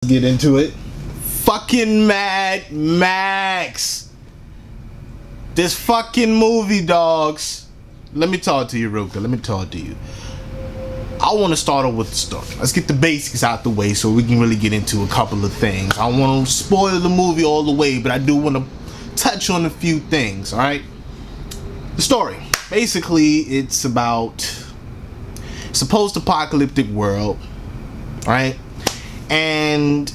Get into it. Fucking Mad Max. This fucking movie, dogs. Let me talk to you real quick. Let me talk to you. I want to start off with the story. Let's get the basics out the way so we can really get into a couple of things. I don't want to spoil the movie all the way, but I do want to touch on a few things, alright? The story. Basically, it's about a post-apocalyptic world, right? And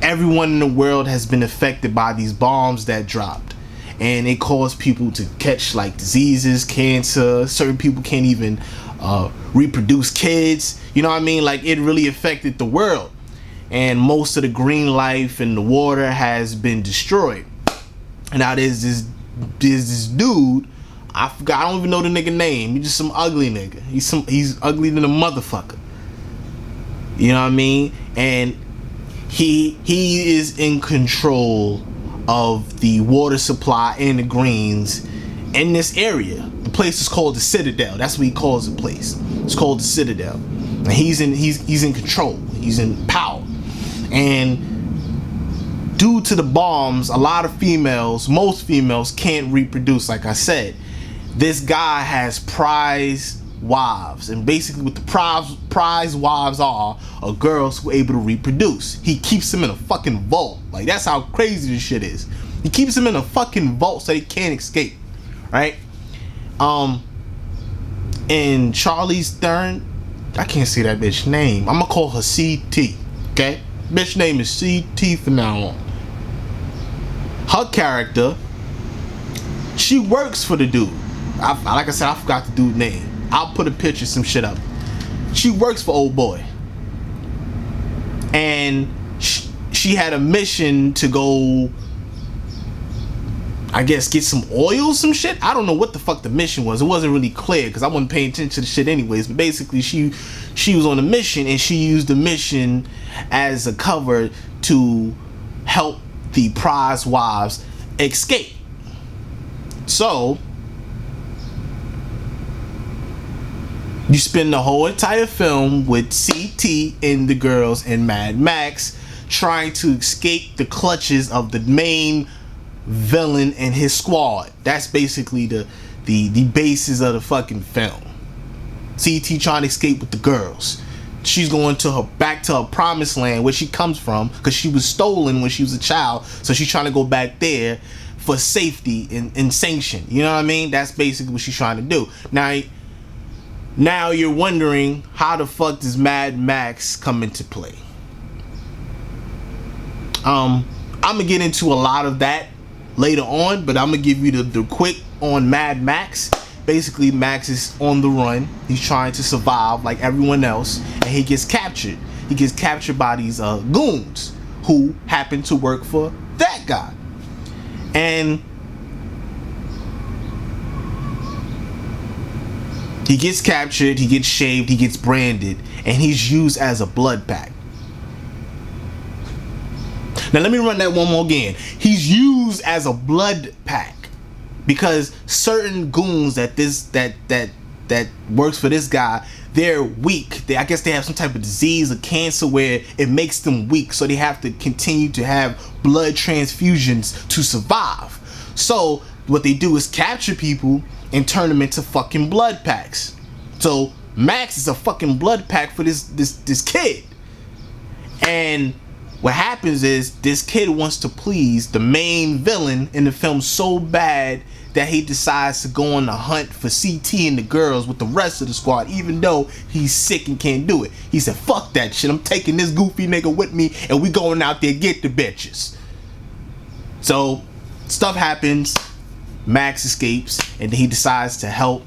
everyone in the world has been affected by these bombs that dropped, and it caused people to catch like diseases, cancer. Certain people can't even reproduce kids, you know what I mean? Like, it really affected the world, and most of the green life in the water has been destroyed. And now there's this dude, I don't even know the nigga name. He's just some ugly nigga. He's ugly than a motherfucker. You know what I mean? And he is in control of the water supply and the greens in this area. The place is called the Citadel. That's what he calls the place. It's called the Citadel. And he's in control. He's in power. And due to the bombs, a lot of females, most females can't reproduce, like I said. This guy has prize wives, and basically what the prize wives are girls who are able to reproduce. He keeps them in a fucking vault. Like, that's how crazy this shit is. He keeps them in a fucking vault so they can't escape, right? And Charlize Theron, I can't say that bitch name. I'm gonna call her CT, okay? Bitch name is CT from now on. Her character, she works for the dude. Like I said, I forgot the dude's name. I'll put a picture, some shit up. She works for old boy, and she had a mission to go, I guess, get some oil, some shit. I don't know what the fuck the mission was. It wasn't really clear because I wasn't paying attention to the shit anyways. But basically, she was on a mission, and she used the mission as a cover to help the prize wives escape. So you spend the whole entire film with CT and the girls in Mad Max trying to escape the clutches of the main villain and his squad. That's basically the basis of the fucking film. CT trying to escape with the girls. She's going back to her promised land where she comes from, because she was stolen when she was a child. So she's trying to go back there for safety and sanction. You know what I mean? That's basically what she's trying to do. Now you're wondering, how the fuck does Mad Max come into play? I'm gonna get into a lot of that later on, but I'm gonna give you the quick on Mad Max. Basically, Max is on the run. He's trying to survive like everyone else, and he gets captured. He gets captured by these goons who happen to work for that guy. And he gets captured, he gets shaved, he gets branded, and he's used as a blood pack. Now let me run that one more again. He's used as a blood pack because certain goons that works for this guy, they're weak. I guess they have some type of disease or cancer where it makes them weak, so they have to continue to have blood transfusions to survive. So what they do is capture people and turn them into fucking blood packs. So Max is a fucking blood pack for this kid. And what happens is this kid wants to please the main villain in the film so bad that he decides to go on a hunt for CT and the girls with the rest of the squad, even though he's sick and can't do it. He said, fuck that shit, I'm taking this goofy nigga with me and we going out there get the bitches. So stuff happens, Max escapes, and then he decides to help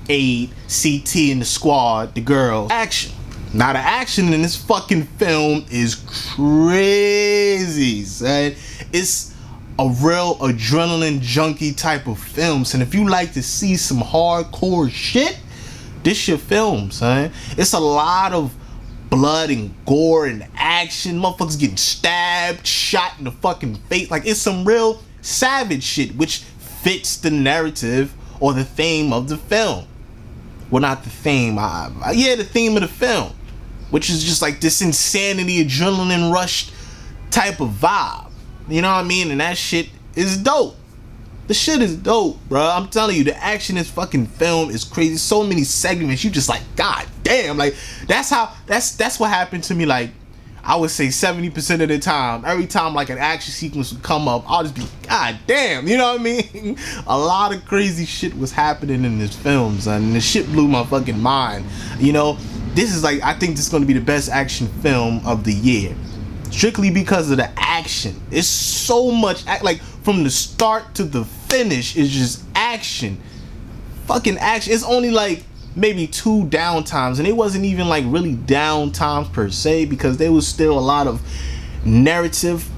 aid CT and the squad, the girls. Action. Now the action in this fucking film is crazy, son. It's a real adrenaline junkie type of film, and if you like to see some hardcore shit, this your film, son. It's a lot of blood and gore and action. Motherfuckers getting stabbed, shot in the fucking face. Like, it's some real savage shit, which fits the narrative or the theme of the film. Well, not the theme. Yeah, the theme of the film. which is just like this insanity, adrenaline rush type of vibe. You know what I mean? And that shit is dope. The shit is dope, bro. I'm telling you, the action in this fucking film is crazy. So many segments, you just like, god damn. Like, that's what happened to me. Like, I would say 70% of the time, every time like an action sequence would come up, I'll just be, god damn, you know what I mean? A lot of crazy shit was happening in this film, son. And the shit blew my fucking mind. You know, this is like, I think this is gonna be the best action film of the year. Strictly because of the action. It's so much, like, from the start to the finish, is just action. Fucking action. It's only like maybe 2 downtimes, and it wasn't even like really downtimes per se, because there was still a lot of narrative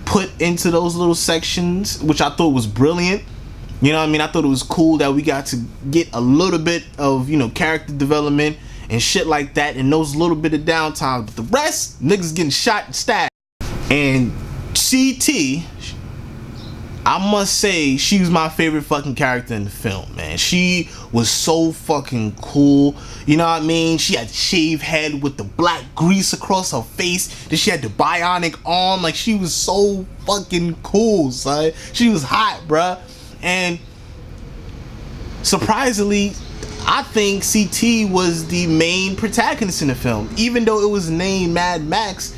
put into those little sections, which I thought was brilliant. You know what I mean? I thought it was cool that we got to get a little bit of, you know, character development and shit like that in those little bit of downtimes. But the rest, niggas getting shot and stabbed. And CT, I must say, she was my favorite fucking character in the film, man. She was so fucking cool. You know what I mean? She had the shaved head with the black grease across her face. Then she had the bionic arm. Like, she was so fucking cool, son. She was hot, bruh. And surprisingly, I think CT was the main protagonist in the film. Even though it was named Mad Max,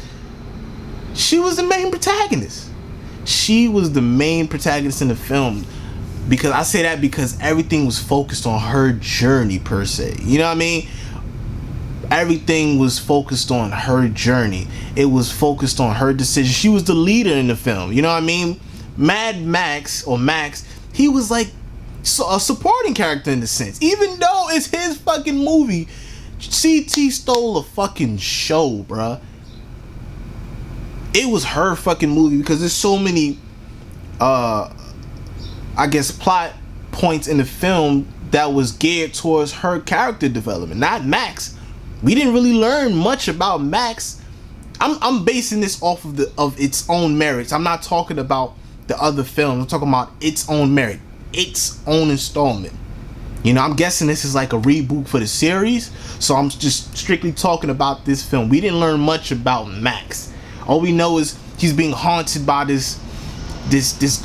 she was the main protagonist. She was the main protagonist in the film. Because I say that because everything was focused on her journey per se. You know what I mean? Everything was focused on her journey. It was focused on her decision. She was the leader in the film. You know what I mean? Mad Max, or Max, he was like a supporting character in a sense. Even though it's his fucking movie, CT stole a fucking show, bruh. It was her fucking movie because there's so many, I guess, plot points in the film that was geared towards her character development, not Max. We didn't really learn much about Max. I'm basing this off of its own merits. I'm not talking about the other films. I'm talking about its own merit, its own installment. You know, I'm guessing this is like a reboot for the series, so I'm just strictly talking about this film. We didn't learn much about Max. All we know is he's being haunted by this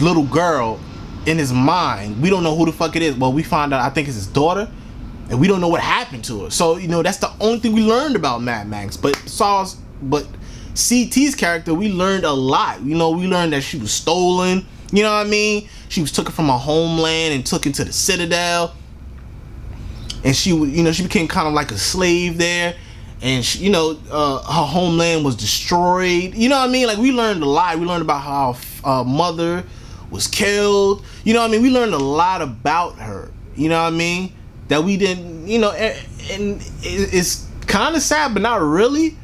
little girl in his mind. We don't know who the fuck it is. Well, we find out, I think it's his daughter, and we don't know what happened to her. So, you know, that's the only thing we learned about Mad Max. But CT's character, we learned a lot. You know, we learned that she was stolen. You know what I mean? She was taken from her homeland and took into the Citadel. And she, you know, she became kind of like a slave there. And she, you know, her homeland was destroyed. You know what I mean? Like, we learned a lot. We learned about how her mother was killed. You know what I mean? We learned a lot about her. You know what I mean? That we didn't, you know, and it's kind of sad, but not really,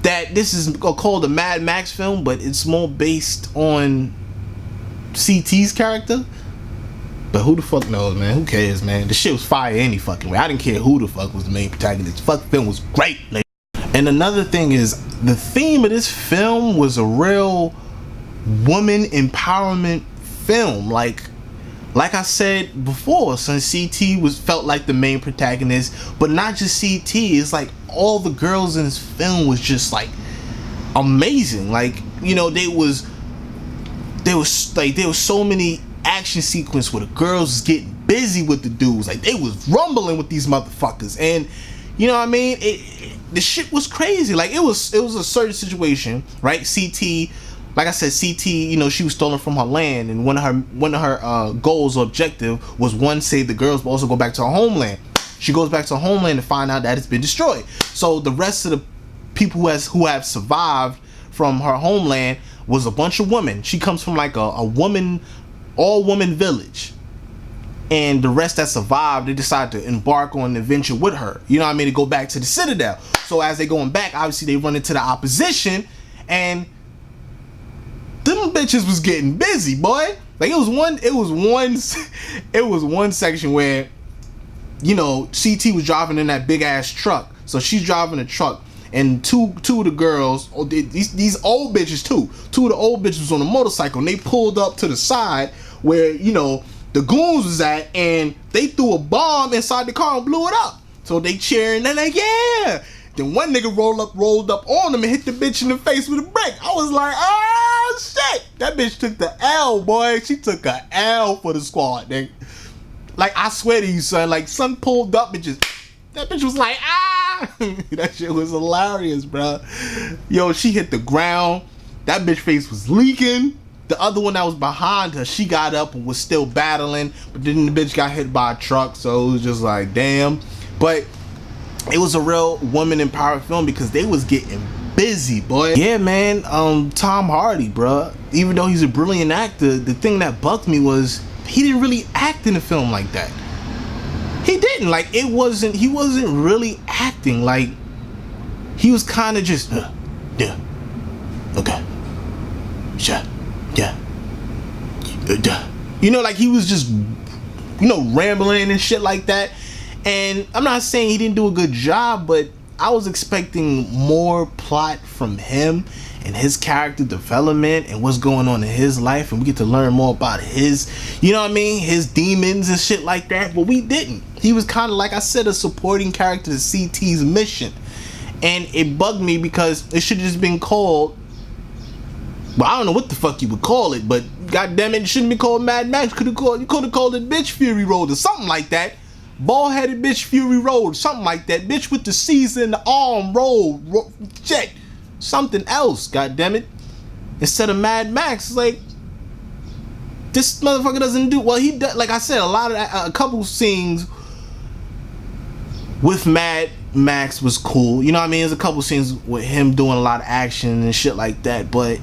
that this is called a Mad Max film, but it's more based on CT's character. But who the fuck knows, man? Who cares, man? The shit was fire any fucking way. I didn't care who the fuck was the main protagonist. The fucking film was great. Like, and another thing is, the theme of this film was a real woman empowerment film. Like I said before, since CT felt like the main protagonist, but not just CT. It's like all the girls in this film was just like amazing. Like, you know, there was so many action sequence where the girls was getting busy with the dudes. Like, they was rumbling with these motherfuckers, and you know what I mean? The shit was crazy. Like, it was a certain situation, right? CT, like I said, CT, you know, she was stolen from her land, and one of her goals or objective was, one, save the girls, but also go back to her homeland. She goes back to her homeland to find out that it's been destroyed. So the rest of the people who have survived from her homeland was a bunch of women. She comes from like a woman, all-woman village, and the rest that survived, they decide to embark on an adventure with her. You know what I mean? To go back to the Citadel. So as they going back, obviously they run into the opposition, and them bitches was getting busy, boy. Like, it was one section where, you know, CT was driving in that big ass truck. So she's driving a truck, and two of the girls, these old bitches too. Two of the old bitches was on a motorcycle, and they pulled up to the side where, you know, the goons was at, and they threw a bomb inside the car and blew it up. So they cheering, they're like, yeah, Then one nigga rolled up on him and hit the bitch in the face with a brick. I was like, oh shit. That bitch took the L, boy. She took a L for the squad, nigga. Like, I swear to you, son. Like, son pulled up and just, that bitch was like, ah. That shit was hilarious, bro. Yo, she hit the ground. That bitch face was leaking. The other one that was behind her, she got up and was still battling. But then the bitch got hit by a truck. So it was just like, damn. But it was a real woman empowered film because they was getting busy, boy. Yeah, man. Tom Hardy, bruh. Even though he's a brilliant actor, the thing that bugged me was he didn't really act in a film like that. He didn't. Like, he wasn't really acting. Like, he was kind of just, yeah, okay, sure, yeah, you know, like he was just, you know, rambling and shit like that. And I'm not saying he didn't do a good job, but I was expecting more plot from him and his character development and what's going on in his life, and we get to learn more about his, you know what I mean, his demons and shit like that. But we didn't. He was kind of, like I said, a supporting character to CT's mission, and it bugged me because it should have just been called, well, I don't know what the fuck you would call it, but goddamn it shouldn't be called Mad Max. You could have called it Bitch Fury Road or something like that. Bald-headed Bitch Fury Road, something like that. Bitch with the C's in the arm road, shit, something else. Goddamn it! Instead of Mad Max, it's like this motherfucker doesn't do well. He does, like I said, a couple scenes with Mad Max was cool. You know what I mean? There's a couple scenes with him doing a lot of action and shit like that, but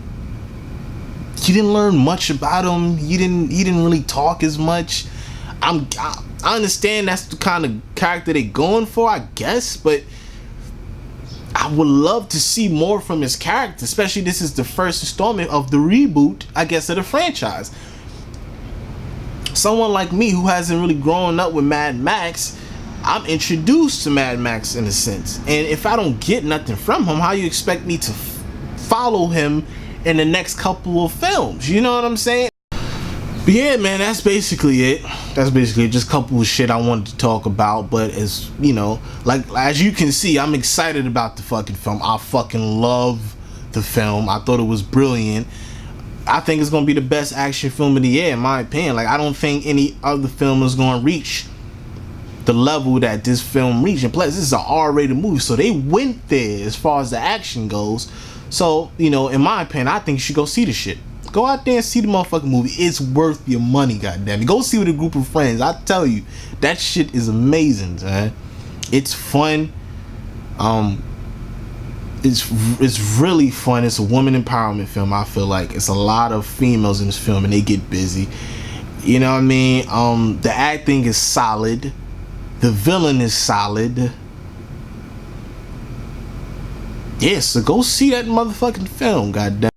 you didn't learn much about him. He didn't really talk as much. I understand that's the kind of character they're going for, I guess, but I would love to see more from his character, especially this is the first installment of the reboot, I guess, of the franchise. Someone like me who hasn't really grown up with Mad Max, I'm introduced to Mad Max in a sense. And if I don't get nothing from him, how you expect me to follow him in the next couple of films? You know what I'm saying? But yeah, man, that's basically it. That's basically just a couple of shit I wanted to talk about. But as you know, like as you can see, I'm excited about the fucking film. I fucking love the film. I thought it was brilliant. I think it's gonna be the best action film of the year, in my opinion. Like, I don't think any other film is gonna reach the level that this film reached. And plus, this is an R-rated movie, so they went there as far as the action goes. So, you know, in my opinion, I think you should go see the shit. Go out there and see the motherfucking movie. It's worth your money, goddamn it. Go see with a group of friends. I tell you, that shit is amazing, man. It's fun. It's really fun. It's a woman empowerment film. I feel like it's a lot of females in this film, and they get busy. You know what I mean? The acting is solid. The villain is solid. Yeah, so go see that motherfucking film, goddamn.